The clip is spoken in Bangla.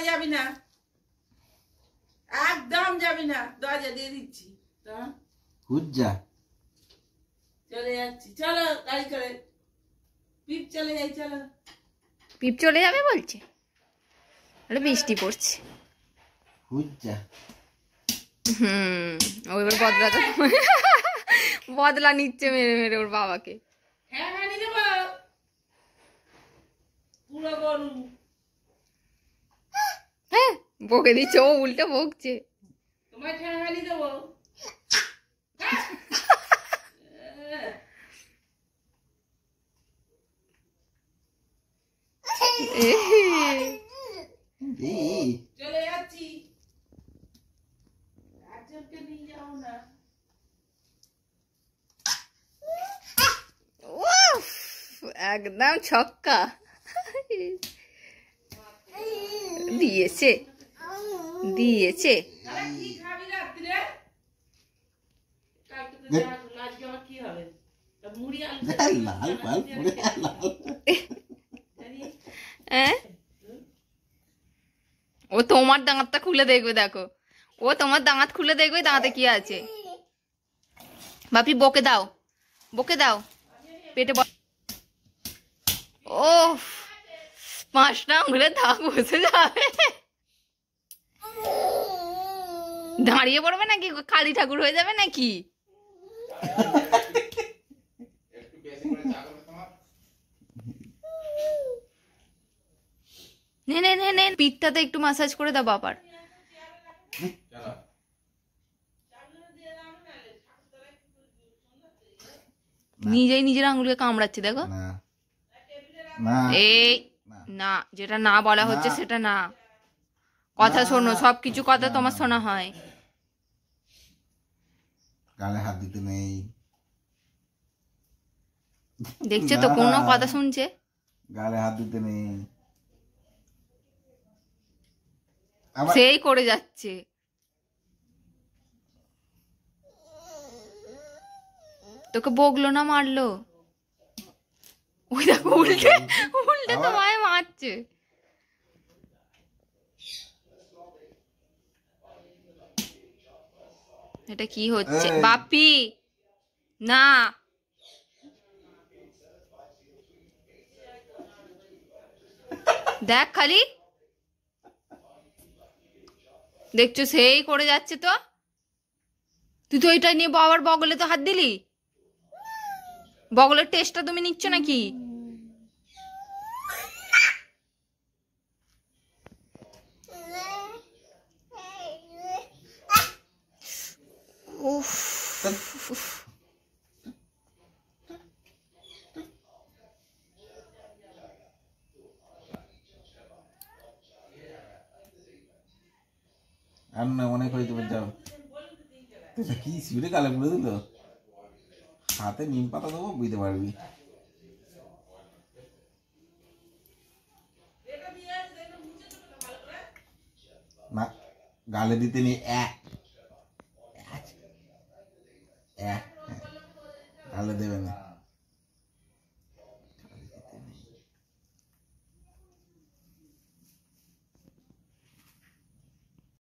যাবি না, একদম যাবি না, দরজা দিয়ে দিচ্ছি। হুজ্জা চলে যাচ্ছি, চলো গাড়ি করে। পিপ চলে যাই, চলো। পিপ চলে যাবে বলছে, আরে বৃষ্টি পড়ছে। হুজ্জা ও এবার বদলা নিচ্ছে মেরে মেরে ওর বাবাকে। হ্যাঁ হ্যাঁ নিয়ে যাবো পুরো গরু। হ্যাঁ বকে দিচ্ছে, ও উল্টে বকছে। তোমার ঠ্যাঙালি দেবো। চলে যাচ্ছি, একজনকে নিয়ে যাও না। একদম ছক্কা দিয়েছে দিয়েছে। কি খাবি রাত্রে? কালকে তো আজকে আমার কি হবে? মুড়ি আলু লাল পাল পুরে ও তোমার দাঁতটা খুলে দেখবে, দেখো ও তোমার দাঁত খুলে দেখবে দাঁতে কি আছে। বাপি বকে দাও, বকে দাও, পেটে ও 5টা আঙুলের দাগ বসে যাবে। দাঁড়িয়ে পড়বে নাকি, কালী ঠাকুর হয়ে যাবে নাকি? নে নে নে নে, পিঠটাতে একটু মাসাজ করে দাও বাবার। নিজেই নিজের আঙুলকে কামড়াচ্ছে, দেখো। এই না, যেটা না বলা হচ্ছে সেটা না। কথা শোনো, সবকিছু কথা তোমার শোনা হয়। গালে হাত দিতে নেই, দেখছো তো কোনো কথা শুনছে। গালে হাত দিতে নেই, সেই করে যাচ্ছে। তোকে বকলো না মারলো? ওই দেখো উল্টে উল্টে তোমায় মারছে। এটা কি হচ্ছে বাপি? না দেখ খালি, দেখছো সেই করে যাচ্ছে। তো তুই তো এটা নিয়ে বাবার বগলে তো হাত দিলি, বগলের টেস্টটা তুমি নিচ্ছ নাকি? উফ আর না মনে করে দেবে যাও। কি সিঁড়ে গালে পুড়ে দিল, হাতে নিম পাতা দেবো বুঝতে পারবি না। গালে দিতে নেই, গালে দেবে না।